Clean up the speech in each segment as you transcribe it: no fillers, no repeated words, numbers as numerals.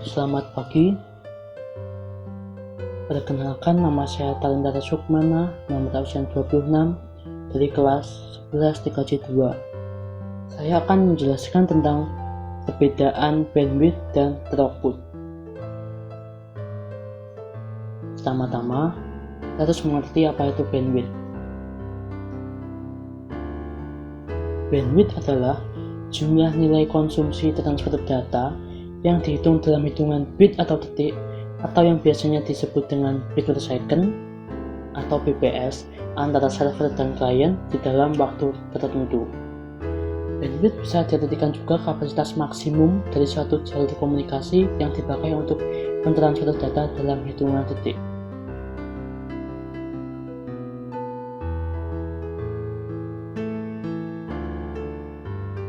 Selamat pagi, perkenalkan nama saya Talendra Sukmana, nomor absen 26 dari kelas 11 TKJ2. Saya akan menjelaskan tentang perbedaan bandwidth dan throughput. Pertama-tama, kita harus mengerti apa itu bandwidth. Bandwidth adalah jumlah nilai konsumsi transfer data yang dihitung dalam hitungan bit atau detik, atau yang biasanya disebut dengan bit per second atau bps, antara server dan klien di dalam waktu tertentu. Bandwidth bisa diartikan juga kapasitas maksimum dari suatu jalur komunikasi yang dipakai untuk mentransfer data dalam hitungan detik.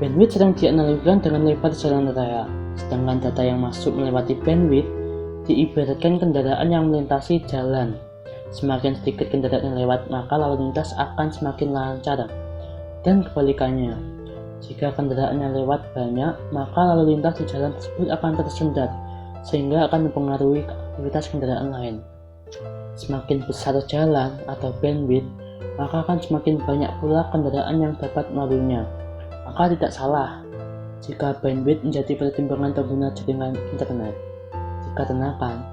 Bandwidth sering dianalogikan dengan lebar jalan raya, sedangkan data yang masuk melewati bandwidth diibaratkan kendaraan yang melintasi jalan. Semakin sedikit kendaraan yang lewat, maka lalu lintas akan semakin lancar. Dan kebalikannya, jika kendaraan yang lewat banyak, maka lalu lintas di jalan tersebut akan tersendat, sehingga akan mempengaruhi aktivitas kendaraan lain. Semakin besar jalan atau bandwidth, maka akan semakin banyak pula kendaraan yang dapat melaluinya. Maka tidak salah jika bandwidth menjadi pertimbangan pengguna jaringan internet. Dikarenakan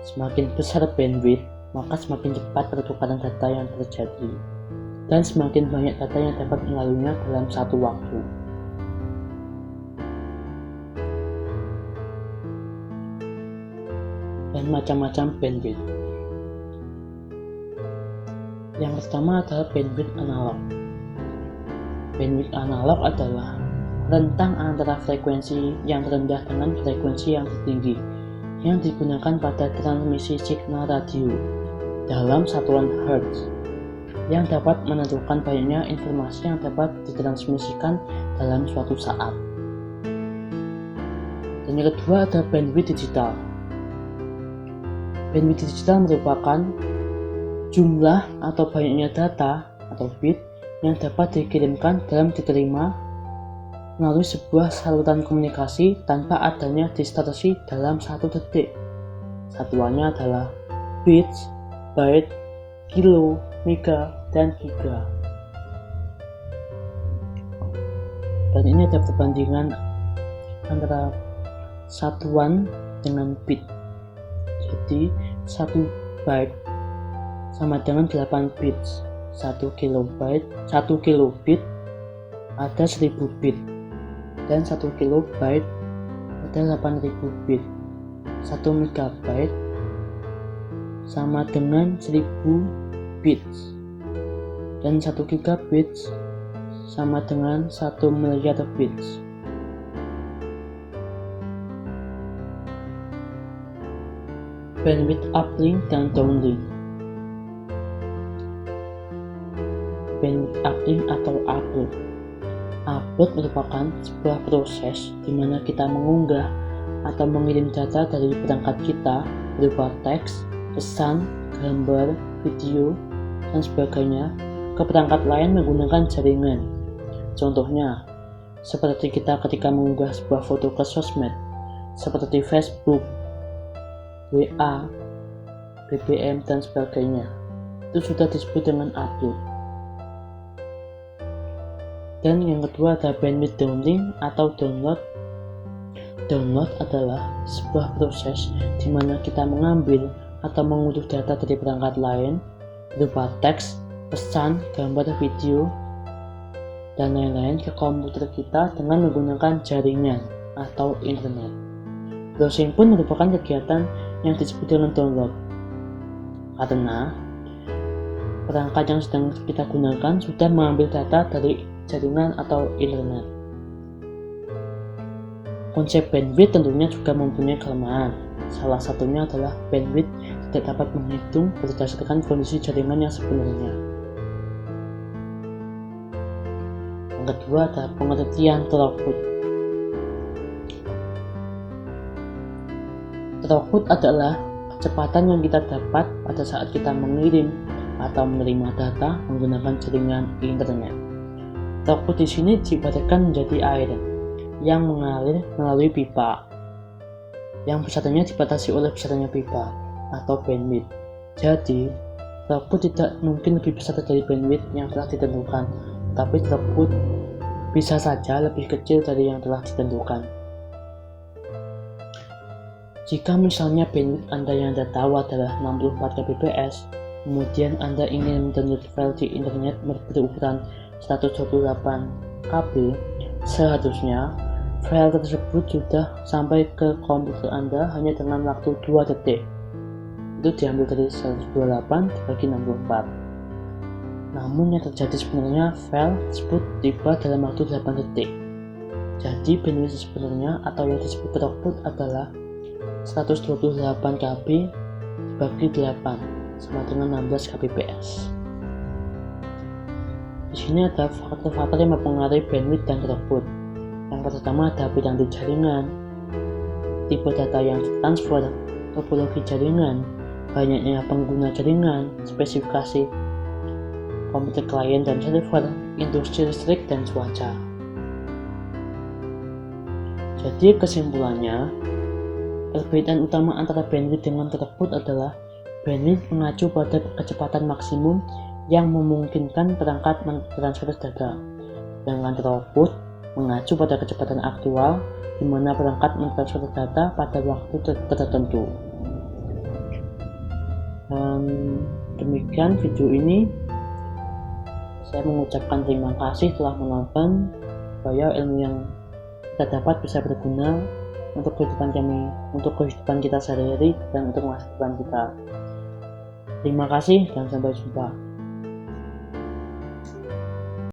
semakin besar bandwidth, maka semakin cepat pertukaran data yang terjadi, dan semakin banyak data yang dapat melaluinya dalam satu waktu. Dan macam-macam bandwidth. Yang pertama adalah bandwidth analog. Bandwidth analog adalah rentang antara frekuensi yang rendah dengan frekuensi yang tertinggi yang digunakan pada transmisi signal radio dalam satuan Hertz, yang dapat menentukan banyaknya informasi yang dapat ditransmisikan dalam suatu saat. Dan yang kedua ada bandwidth digital. Bandwidth digital merupakan jumlah atau banyaknya data atau bit yang dapat dikirimkan dan diterima melalui sebuah saluran komunikasi tanpa adanya distorsi dalam satu detik. Satuannya adalah bits, byte, kilo, mega, dan giga. Dan ini ada perbandingan antara satuan dengan bit. Jadi 1 byte sama dengan 8 bits. 1 kilobit ada 1000 bit, dan 1 kilobyte ada 8000 bit. 1 megabyte sama dengan 1000 bits, dan 1 gigabit sama dengan 1 miliar bits. Bandwidth uplink dan downlink. Bandwidth uplink atau upload. Upload merupakan sebuah proses di mana kita mengunggah atau mengirim data dari perangkat kita berupa teks, pesan, gambar, video, dan sebagainya ke perangkat lain menggunakan jaringan. Contohnya, seperti kita ketika mengunggah sebuah foto ke sosmed, seperti Facebook, WA, BBM, dan sebagainya. Itu sudah disebut dengan upload. Dan yang kedua ada bandwidth downlink atau download. Download adalah sebuah proses di mana kita mengambil atau mengunduh data dari perangkat lain berupa teks, pesan, gambar, video, dan lain-lain ke komputer kita dengan menggunakan jaringan atau internet. Browsing pun merupakan kegiatan yang disebut dengan download, karena perangkat yang sedang kita gunakan sudah mengambil data dari jaringan atau internet. Konsep bandwidth tentunya juga mempunyai kelemahan. Salah satunya adalah bandwidth tidak dapat menghitung berdasarkan kondisi jaringan yang sebenarnya. Yang kedua adalah pengertian throughput. Throughput adalah kecepatan yang kita dapat pada saat kita mengirim atau menerima data menggunakan jaringan internet. Throughput di sini diibaratkan menjadi air yang mengalir melalui pipa. yang besarannya dibatasi oleh besarannya pipa atau bandwidth. Jadi, throughput tidak mungkin lebih besar dari bandwidth yang telah ditentukan, tapi throughput bisa saja lebih kecil dari yang telah ditentukan. Jika misalnya bandwidth Anda yang Anda tahu adalah 64 kbps, kemudian Anda ingin mendownload file di internet berukuran 128 KB, seharusnya file tersebut sudah sampai ke komputer Anda hanya dengan waktu 2 detik. Itu diambil dari 128 dibagi 64. Namun yang terjadi sebenarnya file tersebut tiba dalam waktu 8 detik. Jadi bandwidth sebenarnya atau yang disebut throughput adalah 128 KB dibagi 8 sama dengan 16 kbps. Di sini ada faktor-faktor yang mempengaruhi bandwidth dan throughput. Yang pertama ada bidang di jaringan, tipe data yang ditransfer, topologi jaringan, banyaknya pengguna jaringan, spesifikasi komputer klien dan server, industri listrik dan cuaca. Jadi kesimpulannya, perbedaan utama antara bandwidth dengan throughput adalah bandwidth mengacu pada kecepatan maksimum yang memungkinkan perangkat mentransfer data, sedangkan throughput mengacu pada kecepatan aktual di mana perangkat mentransfer data pada waktu tertentu. Demikian video ini. Saya mengucapkan terima kasih telah menonton, supaya ilmu yang kita dapat bisa berguna untuk kehidupan kita sehari-hari dan untuk masa depan kita. Terima kasih dan sampai jumpa.